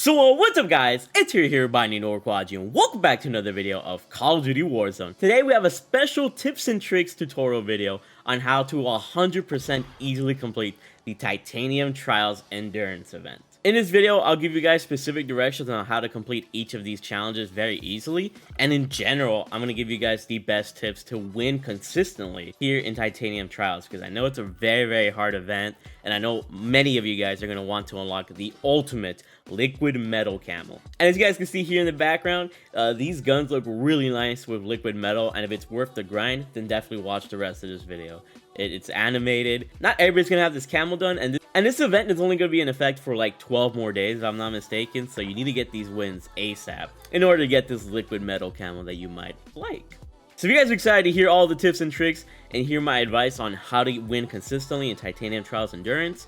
What's up guys, it's here by Quadgy, and welcome back to another video of Call of Duty Warzone. Today we have a special tips and tricks tutorial video on how to 100% easily complete the Titanium Trials Endurance event. In this video, I'll give you guys specific directions on how to complete each of these challenges very easily, and in general, I'm going to give you guys the best tips to win consistently here in Titanium Trials, because I know it's a very hard event, and I know many of you guys are going to want to unlock the ultimate liquid metal camo. And as you guys can see here in the background, these guns look really nice with liquid metal, and if it's worth the grind, then definitely watch the rest of this video. It's animated. Not everybody's gonna have this camo done, and this event is only gonna be in effect for like 12 more days if I'm not mistaken, so you need to get these wins ASAP in order to get this liquid metal camo that you might like. So if you guys are excited to hear all the tips and tricks and hear my advice on how to win consistently in Titanium Trials Endurance,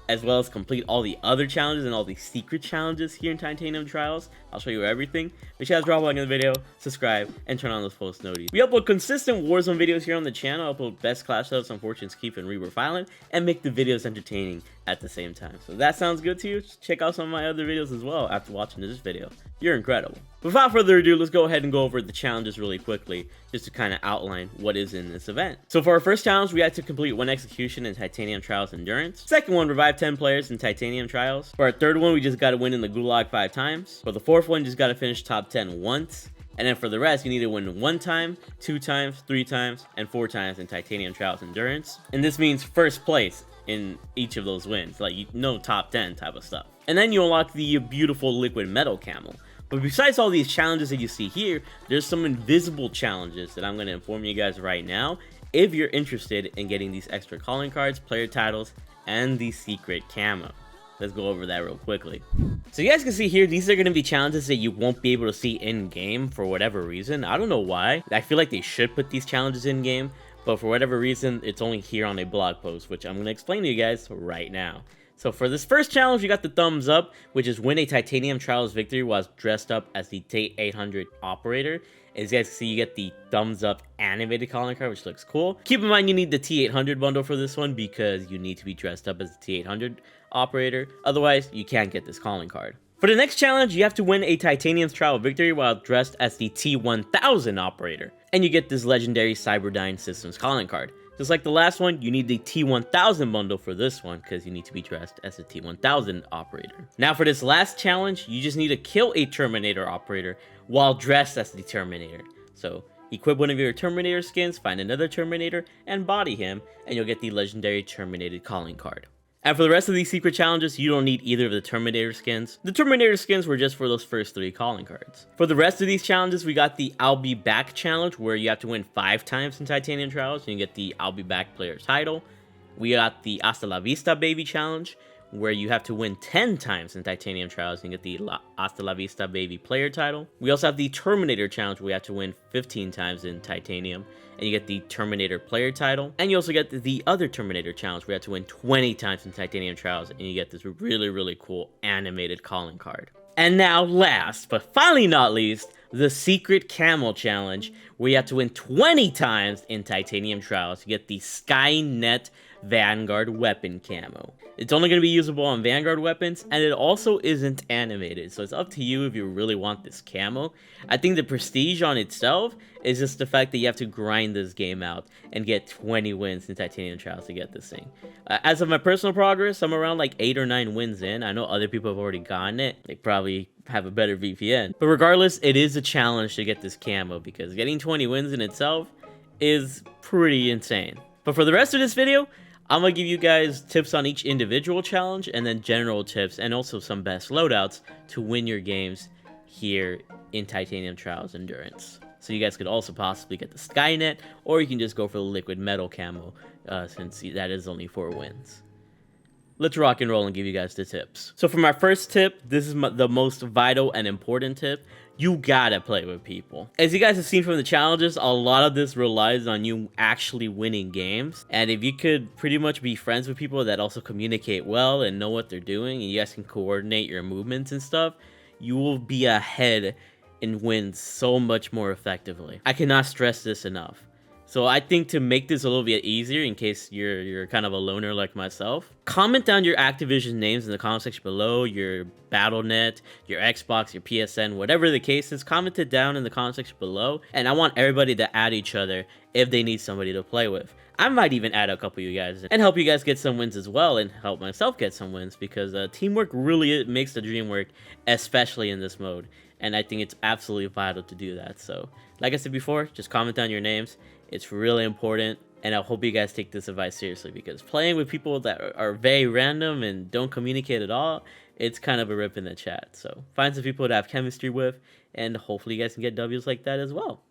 as well as complete all the other challenges and all the secret challenges here in Titanium Trials, I'll show you everything. Make sure you guys drop a like on the video, subscribe, and turn on those post notifications. We upload consistent Warzone videos here on the channel. I upload best class setups on Fortune's Keep and Reaper Violent, and make the videos entertaining at the same time. So if that sounds good to you, check out some of my other videos as well after watching this video. You're incredible. Without further ado, let's go ahead and go over the challenges really quickly, just to kind of outline what is in this event. So for our first challenge, we had to complete 1 execution in Titanium Trials Endurance. Second one, revive 10 players in Titanium Trials. For our third one, we just got to win in the Gulag 5 times. For the fourth one, just got to finish top 10 once. And then for the rest, you need to win 1 time, 2 times, 3 times, and 4 times in Titanium Trials Endurance. And this means first place in each of those wins, like top 10 type of stuff. And then you unlock the beautiful liquid metal camo. But besides all these challenges that you see here, there's some invisible challenges that I'm going to inform you guys right now if you're interested in getting these extra calling cards, player titles, and the secret camo. Let's go over that real quickly. So you guys can see here, these are going to be challenges that you won't be able to see in-game for whatever reason. I don't know why. I feel like they should put these challenges in-game, but for whatever reason, it's only here on a blog post, which I'm going to explain to you guys right now. So for this first challenge, we got the thumbs up, which is win a Titanium Trials victory while dressed up as the T800 operator. As you guys can see, you get the thumbs up animated calling card, which looks cool. Keep in mind, you need the T800 bundle for this one because you need to be dressed up as the T800 operator. Otherwise, you can't get this calling card. For the next challenge, you have to win a Titanium Trial victory while dressed as the T1000 operator. And you get this legendary Cyberdyne Systems calling card. Just like the last one, you need the T1000 bundle for this one because you need to be dressed as a T1000 operator. Now for this last challenge, you just need to kill a Terminator operator while dressed as the Terminator. So equip one of your Terminator skins, find another Terminator, and body him, and you'll get the legendary Terminated calling card. And for the rest of these secret challenges, you don't need either of the Terminator skins. The Terminator skins were just for those first 3 calling cards. For the rest of these challenges, we got the I'll Be Back challenge, where you have to win 5 times in Titanium Trials, and you get the I'll Be Back player title. We got the Hasta La Vista Baby challenge, where you have to win 10 times in Titanium Trials and get the Hasta La Vista Baby player title. We also have the Terminator challenge, where you have to win 15 times in Titanium, and you get the Terminator player title. And you also get the other Terminator challenge, where you have to win 20 times in Titanium Trials, and you get this really cool animated calling card. And now, last, but finally not least, the Secret Camo Challenge, where you have to win 20 times in Titanium Trials to get the Skynet Vanguard Weapon Camo. It's only going to be usable on Vanguard weapons, and it also isn't animated, so it's up to you if you really want this camo. I think the prestige on itself is just the fact that you have to grind this game out and get 20 wins in Titanium Trials to get this thing. As of my personal progress, I'm around like 8 or 9 wins in. I know other people have already gotten it. They probably have a better VPN. But regardless, it is a challenge to get this camo because getting 20 wins in itself is pretty insane. But for the rest of this video, I'm going to give you guys tips on each individual challenge and then general tips and also some best loadouts to win your games here in Titanium Trials Endurance. So you guys could also possibly get the Skynet, or you can just go for the liquid metal camo since that is only 4 wins. Let's rock and roll and give you guys the tips. So for my first tip, this is the most vital and important tip. You gotta play with people. As you guys have seen from the challenges, a lot of this relies on you actually winning games. And if you could pretty much be friends with people that also communicate well and know what they're doing, and you guys can coordinate your movements and stuff, you will be ahead and win so much more effectively. I cannot stress this enough. So I think to make this a little bit easier, in case you're kind of a loner like myself, comment down your Activision names in the comment section below, your BattleNet, your Xbox, your PSN, whatever the case is, comment it down in the comment section below, and I want everybody to add each other if they need somebody to play with. I might even add a couple of you guys and help you guys get some wins as well, and help myself get some wins, because teamwork really makes the dream work, especially in this mode. And I think it's absolutely vital to do that. So, like I said before, just comment down your names. It's really important, and I hope you guys take this advice seriously, because playing with people that are very random and don't communicate at all, it's kind of a rip in the chat. So find some people to have chemistry with, and hopefully you guys can get W's like that as well.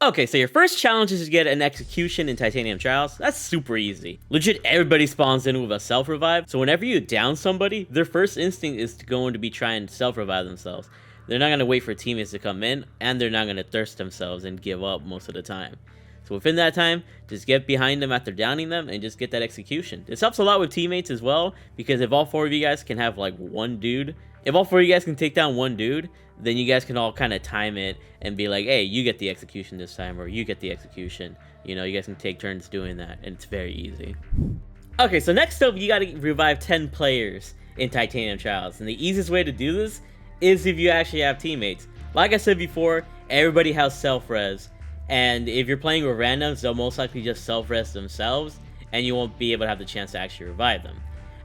Okay, so your first challenge is to get an execution in Titanium Trials. That's super easy. Legit, everybody spawns in with a self-revive, so whenever you down somebody, their first instinct is going to be trying to self-revive themselves. They're not going to wait for teammates to come in, and they're not going to thirst themselves and give up most of the time. So within that time, just get behind them after downing them and just get that execution. This helps a lot with teammates as well, because if all 4 of you guys can have like one dude, if all 4 of you guys can take down one dude, then you guys can all kind of time it and be like, hey, you get the execution this time, or you get the execution. You know, you guys can take turns doing that, and it's very easy. Okay, so next up, you got to revive 10 players in Titanium Trials, and the easiest way to do this is if you actually have teammates. Like I said before, everybody has self-res, and if you're playing with randoms, they'll most likely just self-res themselves, and you won't be able to have the chance to actually revive them.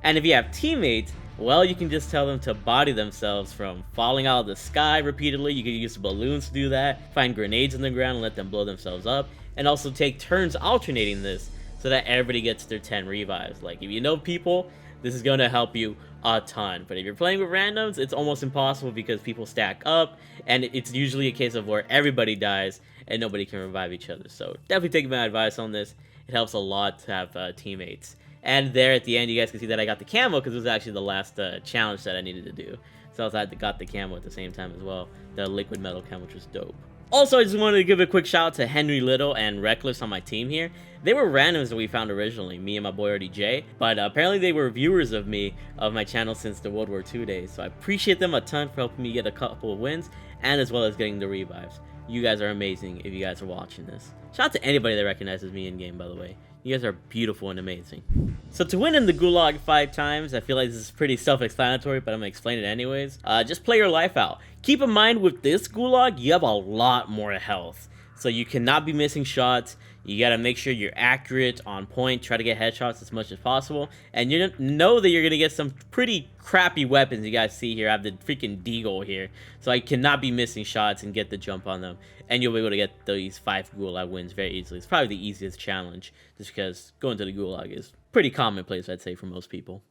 And if you have teammates, well, you can just tell them to body themselves from falling out of the sky repeatedly. You can use balloons to do that, find grenades in the ground and let them blow themselves up, and also take turns alternating this so that everybody gets their 10 revives. Like, if you know people, this is going to help you a ton. But if you're playing with randoms, it's almost impossible, because people stack up, and it's usually a case of where everybody dies and nobody can revive each other. So definitely take my advice on this. It helps a lot to have teammates. And there at the end, you guys can see that I got the camo, because it was actually the last challenge that I needed to do. So I got the camo at the same time as well, the liquid metal camo, which was dope. Also, I just wanted to give a quick shout out to Henry Little and Reckless on my team here. They were randoms that we found originally, me and my boy RDJ, but apparently they were viewers of my channel since the World War II days. So I appreciate them a ton for helping me get a couple of wins, and as well as getting the revives. You guys are amazing if you guys are watching this. Shout out to anybody that recognizes me in game, by the way. You guys are beautiful and amazing. So to win in the Gulag 5 times, I feel like this is pretty self-explanatory, but I'm gonna explain it anyways. Just play your life out. Keep in mind, with this Gulag, you have a lot more health. So you cannot be missing shots. You gotta make sure you're accurate, on point, try to get headshots as much as possible. And you know that you're gonna get some pretty crappy weapons. You guys see here, I have the freaking Deagle here. So I cannot be missing shots and get the jump on them. And you'll be able to get these 5 Gulag wins very easily. It's probably the easiest challenge, just because going to the Gulag is pretty commonplace, I'd say, for most people.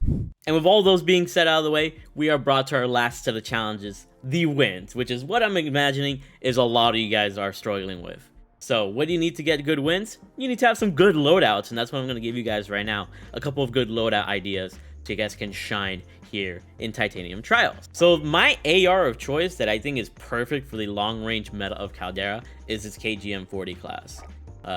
And with all those being said out of the way, we are brought to our last set of challenges, the wins, which is what I'm imagining is a lot of you guys are struggling with. So what do you need to get good wins? You need to have some good loadouts, and that's what I'm going to give you guys right now. A couple of good loadout ideas so you guys can shine here in Titanium Trials. So my AR of choice that I think is perfect for the long-range meta of Caldera is this KGM40 class.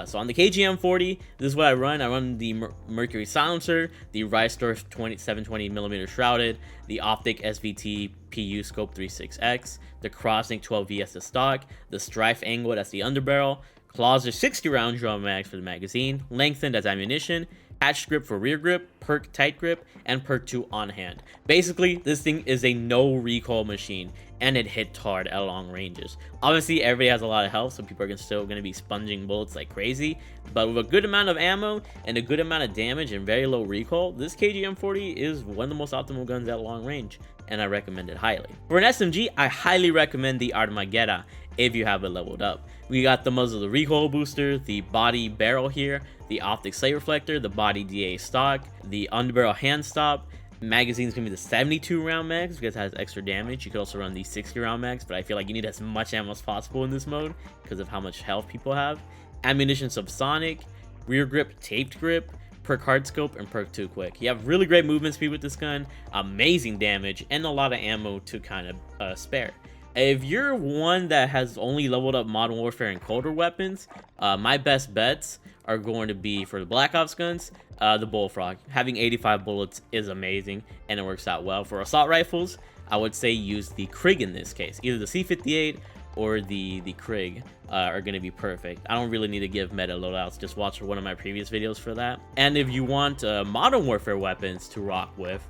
So on the KGM40, this is what I run. I run the Mercury Silencer, the Rystor 720mm Shrouded, the Optic SVT PU Scope 36X, the Crossink 12V as the stock, the Strife Angle, that's the underbarrel, Clauser 60-round drum mags for the magazine, Lengthened as ammunition, Hatch Grip for rear grip, Perk Tight Grip, and Perk 2 on hand. Basically, this thing is a no recoil machine, and it hits hard at long ranges. Obviously, everybody has a lot of health, so people are still going to be sponging bullets like crazy, but with a good amount of ammo and a good amount of damage and very low recoil, this KGM40 is one of the most optimal guns at long range, and I recommend it highly. For an SMG, I highly recommend the Armageddon if you have it leveled up. We got the muzzle, the recoil booster, the body barrel here, the optic sight reflector, the body DA stock, the underbarrel hand stop. Magazine's gonna be the 72-round mags because it has extra damage. You could also run the 60-round mags, but I feel like you need as much ammo as possible in this mode because of how much health people have. Ammunition subsonic, rear grip, taped grip, perk hard scope, and perk 2 quick. You have really great movement speed with this gun, amazing damage, and a lot of ammo to kind of spare. If you're one that has only leveled up Modern Warfare and colder weapons, my best bets are going to be for the Black Ops guns, the Bullfrog. Having 85 bullets is amazing, and it works out well. For assault rifles, I would say use the Krig in this case, either the C58 or the Krieg are going to be perfect. I don't really need to give meta loadouts, just watch one of my previous videos for that. And if you want Modern Warfare weapons to rock with,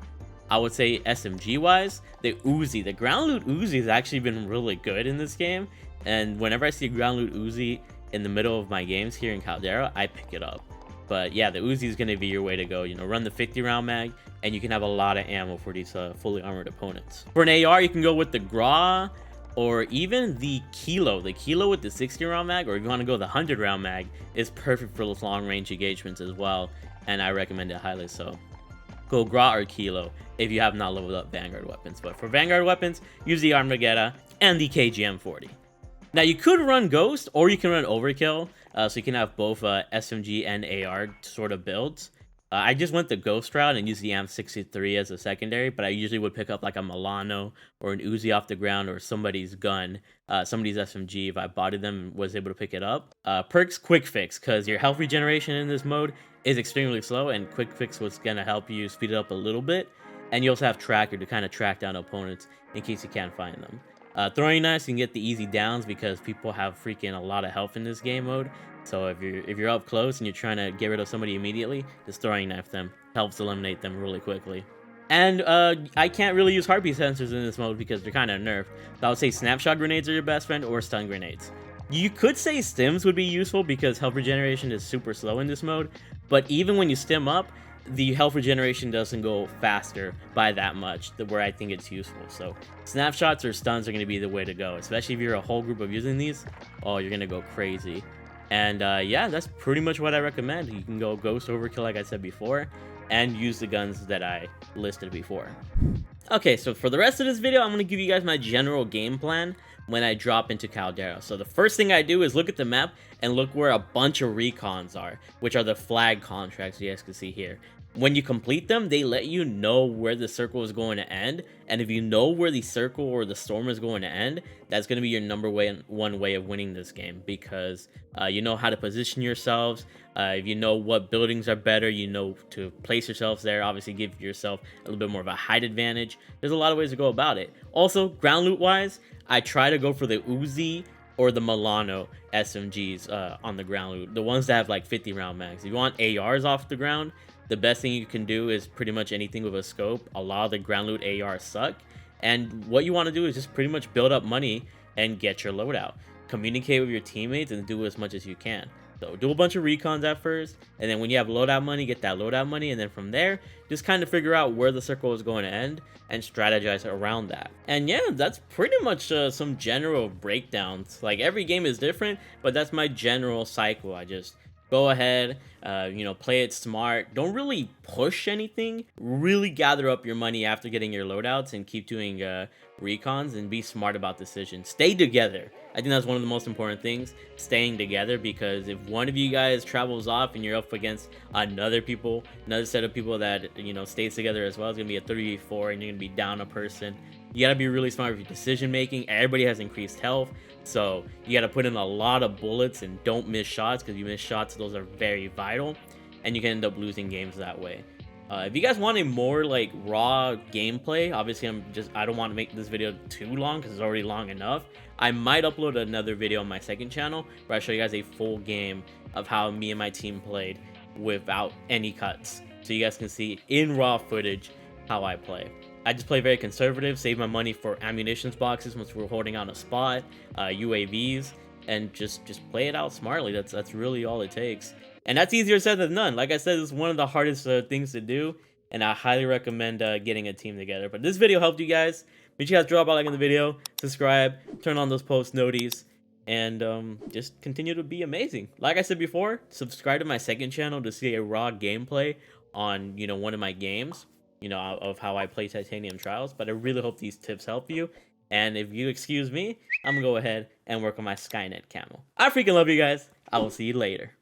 I would say SMG wise, the Uzi, the ground loot Uzi has actually been really good in this game. And whenever I see a ground loot Uzi in the middle of my games here in Caldera, I pick it up. But yeah, the Uzi is going to be your way to go. You know, run the 50 round mag, and you can have a lot of ammo for these fully armored opponents. For an AR, you can go with the Gra, or even the Kilo. The Kilo with the 60 round mag, or if you want to go the 100 round mag, is perfect for those long range engagements as well. And I recommend it highly. So go Gra or Kilo if you have not leveled up Vanguard weapons. But for Vanguard weapons, use the Armageddon and the KGM40. Now you could run Ghost, or you can run Overkill, so you can have both SMG and AR sort of builds. I just went the Ghost route and used the AM63 as a secondary, but I usually would pick up like a Milano or an Uzi off the ground, or somebody's gun, somebody's SMG if I bodied them and was able to pick it up. Perks Quick Fix, because your health regeneration in this mode is extremely slow, and Quick Fix was going to help you speed it up a little bit. And you also have Tracker to kind of track down opponents in case you can't find them. Throwing knives, you can get the easy downs because people have freaking a lot of health in this game mode. So if you're up close and you're trying to get rid of somebody immediately, just throwing knife them helps eliminate them really quickly. And I can't really use heartbeat sensors in this mode because they're kind of nerfed. So I would say snapshot grenades are your best friend, or stun grenades. You could say stims would be useful because health regeneration is super slow in this mode, but even when you stim up, the health regeneration doesn't go faster by that much, where I think it's useful. So snapshots or stuns are going to be the way to go, especially if you're a whole group of using these. Oh, you're going to go crazy. And yeah, that's pretty much what I recommend. You can go Ghost, Overkill, like I said before, and use the guns that I listed before. Okay, so for the rest of this video, I'm going to give you guys my general game plan when I drop into Caldera. So the first thing I do is look at the map and look where a bunch of recons are, which are the flag contracts you guys can see here. When you complete them, they let you know where the circle is going to end, and if you know where the circle or the storm is going to end, that's going to be your number one way of winning this game, because you know how to position yourselves. If you know what buildings are better, you know to place yourselves there, obviously give yourself a little bit more of a height advantage. There's a lot of ways to go about it. Also, ground loot wise, I try to go for the Uzi or the Milano SMGs on the ground loot, the ones that have like 50 round mags. If you want ARs off the ground, the best thing you can do is pretty much anything with a scope. A lot of the ground loot ARs suck, and what you want to do is just pretty much build up money and get your loadout. Communicate with your teammates and do as much as you can. So do a bunch of recons at first, and then when you have loadout money, get that loadout money, and then from there, just kind of figure out where the circle is going to end and strategize around that. And yeah, that's pretty much some general breakdowns. Like, every game is different, but that's my general cycle. I just go ahead, you know, play it smart. Don't really push anything. Really gather up your money after getting your loadouts and keep doing recons, and be smart about decisions. Stay together. I think that's one of the most important things, staying together, because if one of you guys travels off and you're up against another set of people that, you know, stays together as well, it's gonna be a 3v4 and you're gonna be down a person. You gotta be really smart with your decision making. Everybody has increased health, so you gotta put in a lot of bullets and don't miss shots, because you miss shots, those are very vital, and you can end up losing games that way. If you guys want a more like raw gameplay, obviously I don't want to make this video too long because it's already long enough. I might upload another video on my second channel where I show you guys a full game of how me and my team played without any cuts, so you guys can see in raw footage how I play. I just play very conservative, save my money for ammunitions boxes once we're holding on a spot, UAVs, and just play it out smartly. That's really all it takes. And that's easier said than done. Like I said, it's one of the hardest things to do, and I highly recommend getting a team together. But this video helped you guys. Make sure you guys drop a like on the video, subscribe, turn on those post noties, and just continue to be amazing. Like I said before, subscribe to my second channel to see a raw gameplay on, you know, one of my games, you know, of how I play Titanium Trials. But I really hope these tips help you. And if you excuse me, I'm gonna go ahead and work on my Skynet Camo. I freaking love you guys. I will see you later.